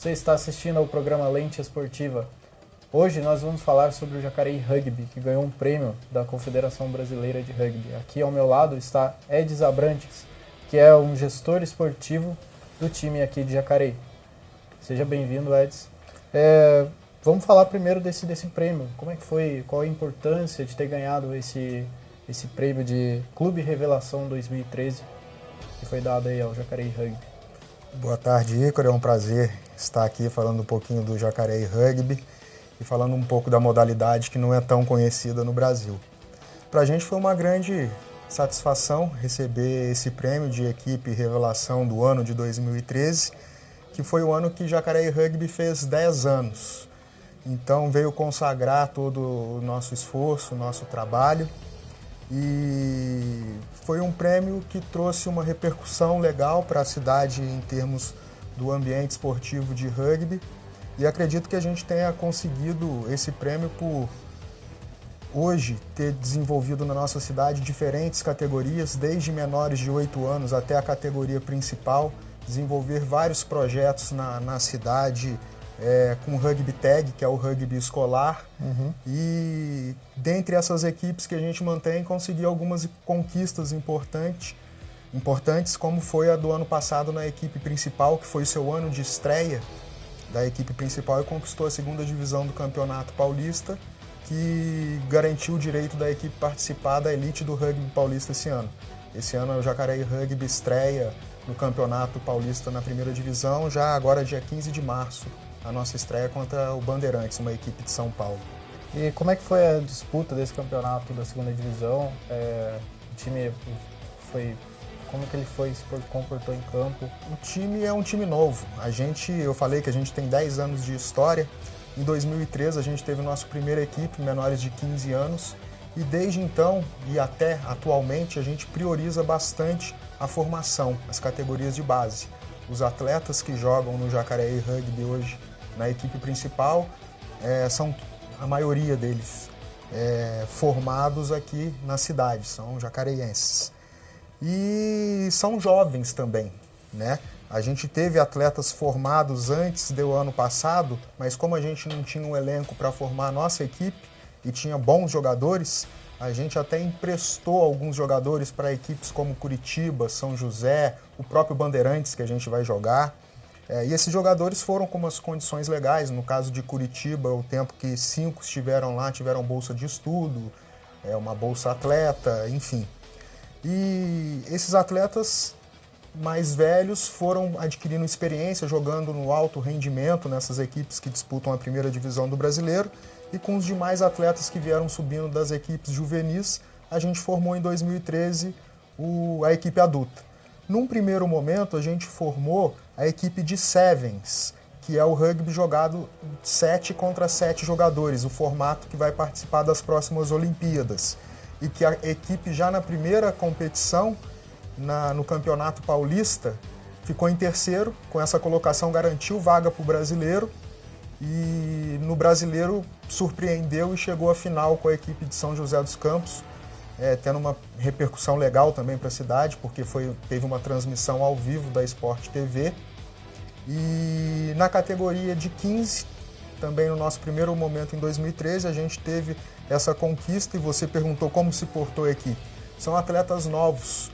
Você está assistindo ao programa Lente Esportiva. Hoje nós vamos falar sobre o Jacareí Rugby, que ganhou um prêmio da Confederação Brasileira de Rugby. Aqui ao meu lado está Edis Abrantes, que é um gestor esportivo do time aqui de Jacareí. Seja bem-vindo, Edis. Vamos falar primeiro desse prêmio. Como é que foi? Qual a importância de ter ganhado esse prêmio de Clube Revelação 2013 que foi dado aí ao Jacareí Rugby? Boa tarde, Ícaro. É um prazer estar aqui falando um pouquinho do Jacareí Rugby e falando um pouco da modalidade que não é tão conhecida no Brasil. Para a gente foi uma grande satisfação receber esse prêmio de equipe revelação do ano de 2013, que foi o ano que Jacareí Rugby fez 10 anos. Então veio consagrar todo o nosso esforço, o nosso trabalho, e foi um prêmio que trouxe uma repercussão legal para a cidade em termos do ambiente esportivo de rugby, e acredito que a gente tenha conseguido esse prêmio por hoje ter desenvolvido na nossa cidade diferentes categorias, desde menores de 8 anos até a categoria principal, desenvolver vários projetos na cidade, com rugby tag, que é o rugby escolar, e dentre essas equipes que a gente mantém, conseguir algumas conquistas importantes, como foi a do ano passado na equipe principal, que foi o seu ano de estreia da equipe principal, e conquistou a segunda divisão do Campeonato Paulista, que garantiu o direito da equipe participar da elite do rugby paulista esse ano. Esse ano o Jacareí Rugby estreia no Campeonato Paulista na primeira divisão, já agora dia 15 de março, a nossa estreia contra o Bandeirantes, uma equipe de São Paulo. E como é que foi a disputa desse campeonato da segunda divisão? O time como que ele se comportou em campo? O time é um time novo. Eu falei que a gente tem 10 anos de história. Em 2013 a gente teve nossa primeira equipe, menores de 15 anos, e desde então e até atualmente a gente prioriza bastante a formação, as categorias de base. Os atletas que jogam no Jacareí Rugby hoje na equipe principal são a maioria deles formados aqui na cidade, são jacareienses. E são jovens também, né? A gente teve atletas formados antes do ano passado, mas como a gente não tinha um elenco para formar a nossa equipe e tinha bons jogadores, a gente até emprestou alguns jogadores para equipes como Curitiba, São José, o próprio Bandeirantes que a gente vai jogar. E esses jogadores foram com umas condições legais. No caso de Curitiba, o tempo que 5 estiveram lá, tiveram bolsa de estudo, uma bolsa atleta, enfim. E esses atletas mais velhos foram adquirindo experiência jogando no alto rendimento nessas equipes que disputam a primeira divisão do brasileiro, e com os demais atletas que vieram subindo das equipes juvenis, a gente formou em 2013 a equipe adulta. Num primeiro momento, a gente formou a equipe de Sevens, que é o rugby jogado 7 contra 7 jogadores, o formato que vai participar das próximas Olimpíadas. E que a equipe já na primeira competição, no Campeonato Paulista, ficou em terceiro, com essa colocação garantiu vaga para o brasileiro, e no brasileiro surpreendeu e chegou à final com a equipe de São José dos Campos, tendo uma repercussão legal também para a cidade, porque teve uma transmissão ao vivo da Sport TV. E na categoria de 15, também no nosso primeiro momento em 2013, a gente teve essa conquista, e você perguntou como se portou a equipe. São atletas novos,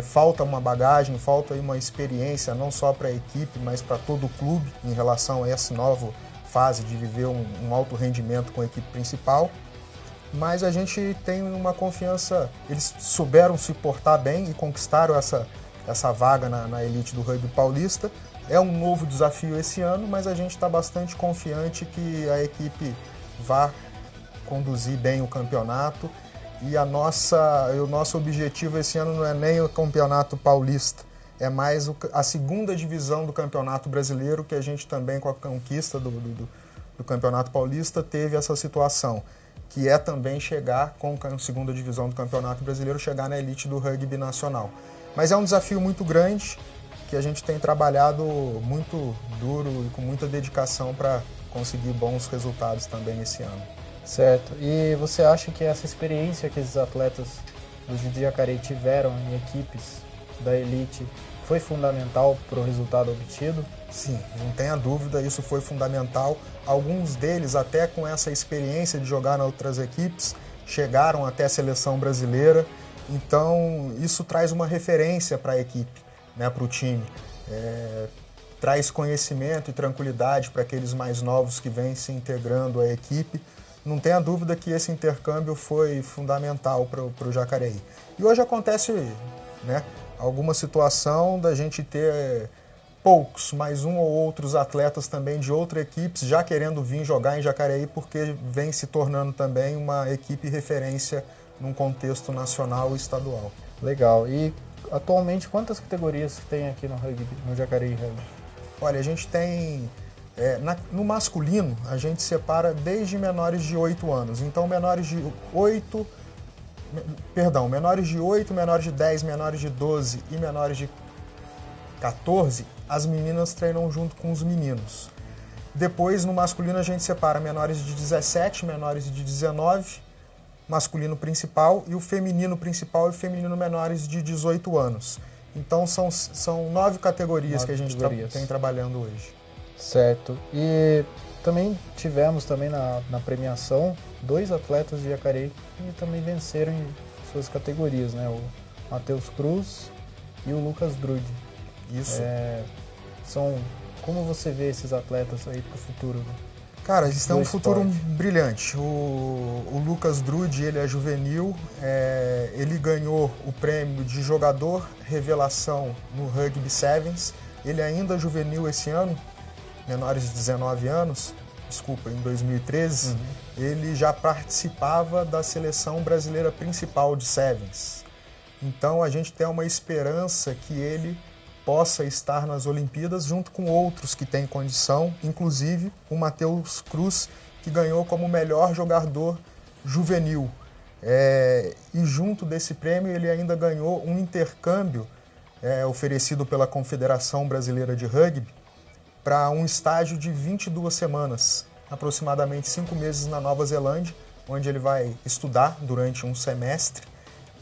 falta uma bagagem, falta uma experiência, não só para a equipe, mas para todo o clube, em relação a essa nova fase de viver um alto rendimento com a equipe principal. Mas a gente tem uma confiança, eles souberam se portar bem e conquistaram essa vaga na elite do rugby paulista. É um novo desafio esse ano, mas a gente está bastante confiante que a equipe vá conduzir bem o campeonato, e o nosso objetivo esse ano não é nem o campeonato paulista, é mais a segunda divisão do campeonato brasileiro, que a gente também, com a conquista do campeonato paulista, teve essa situação, que é também chegar com a segunda divisão do Campeonato Brasileiro, chegar na elite do rugby nacional. Mas é um desafio muito grande, que a gente tem trabalhado muito duro e com muita dedicação para conseguir bons resultados também esse ano. Certo. E você acha que essa experiência que esses atletas do Jacareí tiveram em equipes da elite foi fundamental para o resultado obtido? Sim, não tenha dúvida, isso foi fundamental. Alguns deles, até com essa experiência de jogar em outras equipes, chegaram até a seleção brasileira. Então, isso traz uma referência para a equipe, né, para o time. Traz conhecimento e tranquilidade para aqueles mais novos que vêm se integrando à equipe. Não tenha dúvida que esse intercâmbio foi fundamental para o Jacareí. E hoje acontece, né, alguma situação da gente ter poucos, mas um ou outros atletas também de outras equipes já querendo vir jogar em Jacareí, porque vem se tornando também uma equipe referência num contexto nacional e estadual. Legal. E atualmente quantas categorias tem aqui no rugby, no Jacareí Rugby? Olha, a gente tem, no masculino, a gente separa desde menores de 8 anos. Então, menores de 8, menores de 10, menores de 12 e menores de 14, as meninas treinam junto com os meninos. Depois, no masculino, a gente separa menores de 17, menores de 19, masculino principal, e o feminino principal e o feminino menores de 18 anos. Então, são 9 categorias que a gente tem trabalhando hoje. Certo. E também tivemos na premiação 2 atletas de Jacareí que também venceram em suas categorias, né? O Matheus Cruz e o Lucas Drude. Isso. Como você vê esses atletas aí para o futuro? Né? Cara, eles têm um futuro brilhante. O Lucas Drude, ele é juvenil, ele ganhou o prêmio de jogador revelação no Rugby Sevens. Ele ainda é juvenil esse ano, menores de 19 anos, em 2013, ele já participava da seleção brasileira principal de Sevens. Então a gente tem uma esperança que ele possa estar nas Olimpíadas junto com outros que têm condição, inclusive o Matheus Cruz, que ganhou como melhor jogador juvenil. E junto desse prêmio ele ainda ganhou um intercâmbio oferecido pela Confederação Brasileira de Rugby para um estágio de 22 semanas, aproximadamente 5 meses na Nova Zelândia, onde ele vai estudar durante um semestre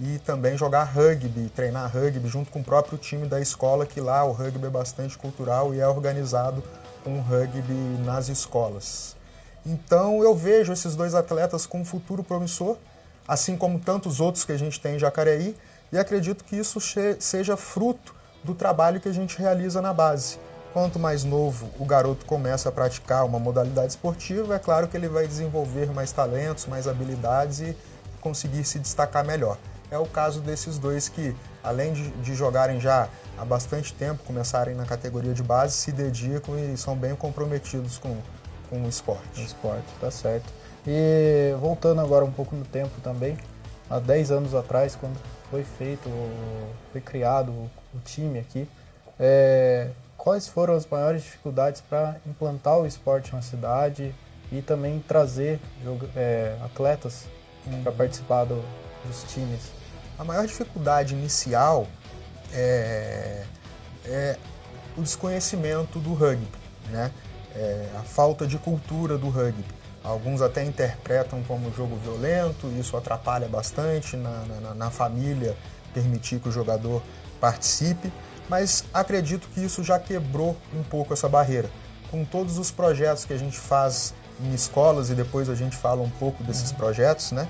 e também jogar rugby, treinar rugby junto com o próprio time da escola, que lá o rugby é bastante cultural e é organizado com rugby nas escolas. Então eu vejo esses 2 atletas com um futuro promissor, assim como tantos outros que a gente tem em Jacareí, e acredito que isso seja fruto do trabalho que a gente realiza na base. Quanto mais novo o garoto começa a praticar uma modalidade esportiva, é claro que ele vai desenvolver mais talentos, mais habilidades e conseguir se destacar melhor. É o caso desses 2 que, além de jogarem já há bastante tempo, começarem na categoria de base, se dedicam e são bem comprometidos com o esporte. O esporte, tá certo. E voltando agora um pouco no tempo também, há 10 anos atrás, quando foi criado o time aqui, quais foram as maiores dificuldades para implantar o esporte na cidade e também trazer atletas para participar dos times? A maior dificuldade inicial é o desconhecimento do rugby, né? A falta de cultura do rugby. Alguns até interpretam como jogo violento, e isso atrapalha bastante na família permitir que o jogador participe, mas acredito que isso já quebrou um pouco essa barreira. Com todos os projetos que a gente faz em escolas, e depois a gente fala um pouco desses projetos, né?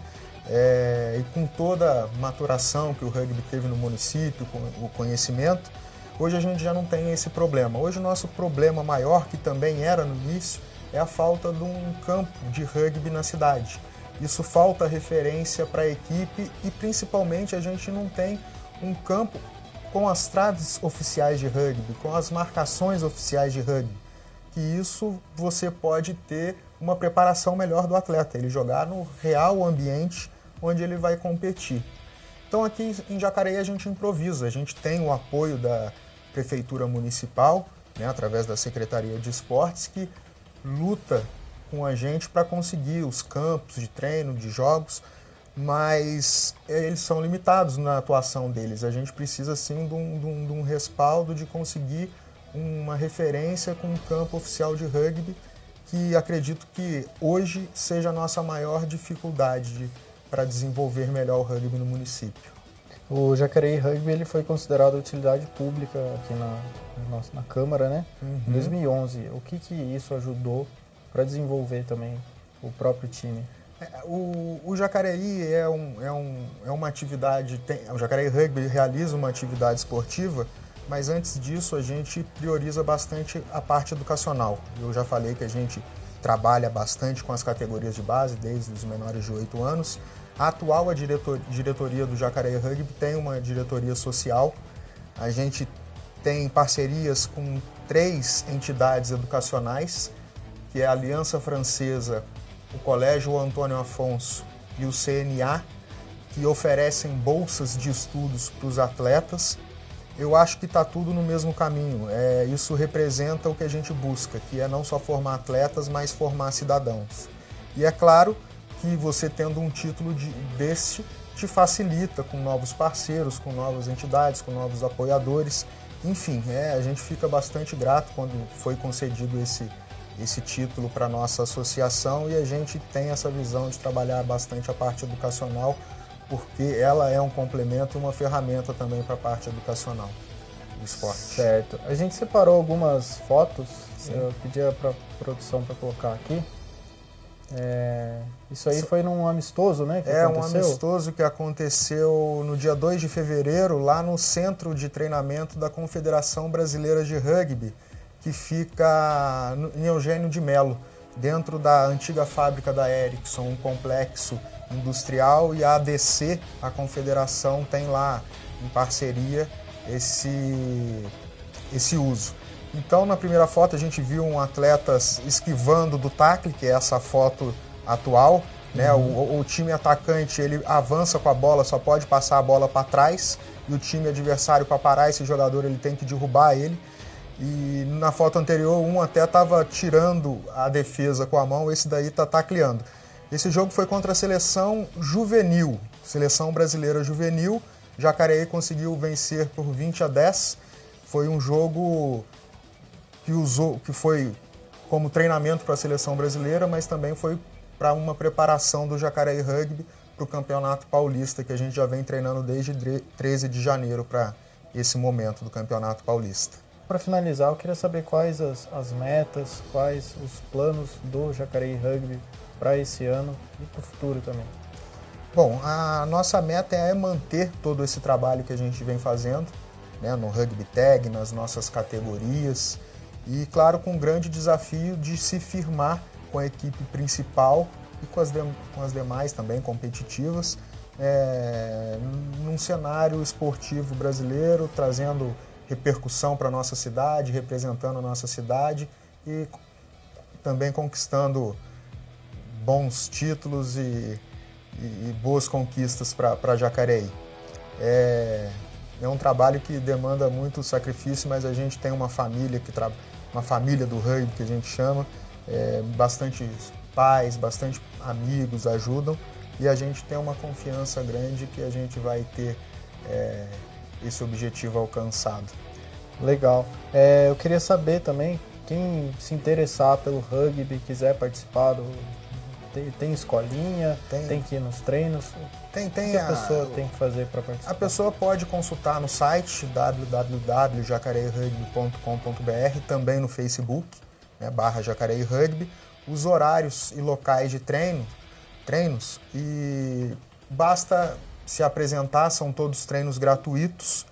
E com toda a maturação que o rugby teve no município, com o conhecimento, hoje a gente já não tem esse problema. Hoje o nosso problema maior, que também era no início, é a falta de um campo de rugby na cidade. Isso falta referência para a equipe e principalmente a gente não tem um campo com as traves oficiais de rugby, com as marcações oficiais de rugby. Que isso você pode ter uma preparação melhor do atleta, ele jogar no real ambiente onde ele vai competir. Então aqui em Jacareí a gente improvisa, a gente tem o apoio da Prefeitura Municipal, né, através da Secretaria de Esportes, que luta com a gente para conseguir os campos de treino, de jogos, mas eles são limitados na atuação deles. A gente precisa sim de um respaldo, de conseguir uma referência com um campo oficial de rugby, que acredito que hoje seja a nossa maior dificuldade para desenvolver melhor o rugby no município. O Jacareí Rugby ele foi considerado utilidade pública aqui na Câmara, né? Em 2011. O que isso ajudou para desenvolver também o próprio time? O Jacareí é uma atividade, o Jacareí Rugby realiza uma atividade esportiva, mas antes disso a gente prioriza bastante a parte educacional. Eu já falei que a gente trabalha bastante com as categorias de base, desde os menores de 8 anos. A atual diretoria do Jacareí Rugby tem uma diretoria social. A gente tem parcerias com 3 entidades educacionais, que é a Aliança Francesa, o Colégio Antônio Afonso e o CNA, que oferecem bolsas de estudos para os atletas. Eu acho que está tudo no mesmo caminho. Isso representa o que a gente busca, que é não só formar atletas, mas formar cidadãos. E é claro que você tendo um título deste te facilita com novos parceiros, com novas entidades, com novos apoiadores. Enfim, a gente fica bastante grato quando foi concedido esse título para a nossa associação, e a gente tem essa visão de trabalhar bastante a parte educacional, porque ela é um complemento e uma ferramenta também para a parte educacional do esporte. Certo. A gente separou algumas fotos. Sim. Eu pedia para a produção para colocar aqui. Isso aí foi num amistoso, né? Um amistoso que aconteceu no dia 2 de fevereiro, lá no Centro de Treinamento da Confederação Brasileira de Rugby, que fica em Eugênio de Melo, dentro da antiga fábrica da Ericsson, um complexo industrial, e a ADC, a confederação, tem lá em parceria esse uso. Então, na primeira foto, a gente viu um atleta esquivando do tackle, que é essa foto atual, né? O time atacante, ele avança com a bola, só pode passar a bola para trás, e o time adversário, para parar esse jogador, ele tem que derrubar ele. E na foto anterior, um até estava tirando a defesa com a mão, esse daí está tacleando. Esse jogo foi contra a seleção juvenil, seleção brasileira juvenil. Jacareí conseguiu vencer por 20-10. Foi um jogo que foi como treinamento para a seleção brasileira, mas também foi para uma preparação do Jacareí Rugby para o Campeonato Paulista, que a gente já vem treinando desde 13 de janeiro para esse momento do Campeonato Paulista. Para finalizar, eu queria saber quais as metas, quais os planos do Jacareí Rugby para esse ano e para o futuro também. Bom, a nossa meta é manter todo esse trabalho que a gente vem fazendo, né, no Rugby Tag, nas nossas categorias, e, claro, com um grande desafio de se firmar com a equipe principal e com as demais também competitivas, num cenário esportivo brasileiro, trazendo repercussão para a nossa cidade, representando a nossa cidade e também conquistando bons títulos e boas conquistas para Jacareí. É um trabalho que demanda muito sacrifício, mas a gente tem uma família uma família do rugby que a gente chama, bastante pais, bastante amigos ajudam, e a gente tem uma confiança grande que a gente vai ter esse objetivo alcançado. Legal. Eu queria saber também, quem se interessar pelo rugby, quiser participar tem escolinha, tem que ir nos treinos? O que a pessoa tem que fazer para participar? A pessoa pode consultar no site www.jacareirugby.com.br, também no Facebook, né, /Jacareí Rugby, os horários e locais de treinos, e basta se apresentar, são todos treinos gratuitos.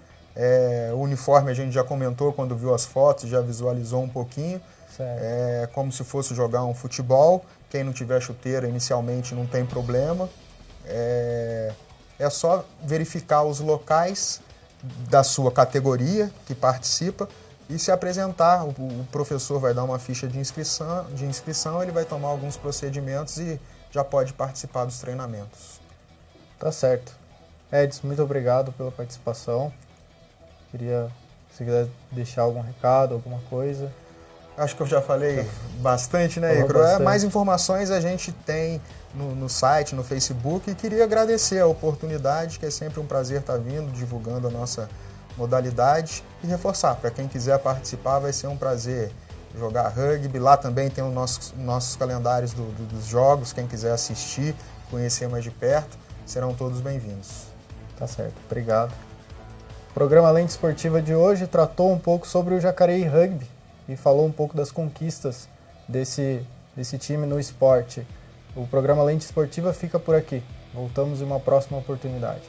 O uniforme a gente já comentou quando viu as fotos, já visualizou um pouquinho. É como se fosse jogar um futebol. Quem não tiver chuteira inicialmente não tem problema. É só verificar os locais da sua categoria que participa e se apresentar. O professor vai dar uma ficha de inscrição, ele vai tomar alguns procedimentos e já pode participar dos treinamentos. Tá certo. Edson, muito obrigado pela participação. Se quiser deixar algum recado, alguma coisa. Acho que eu já falei bastante, né, Icro? Mais informações a gente tem no site, no Facebook, e queria agradecer a oportunidade, que é sempre um prazer estar vindo, divulgando a nossa modalidade, e reforçar, para quem quiser participar, vai ser um prazer jogar rugby. Lá também tem os nossos calendários dos jogos, quem quiser assistir, conhecer mais de perto, serão todos bem-vindos. Tá certo, obrigado. O programa Lente Esportiva de hoje tratou um pouco sobre o Jacareí Rugby e falou um pouco das conquistas desse time no esporte. O programa Lente Esportiva fica por aqui. Voltamos em uma próxima oportunidade.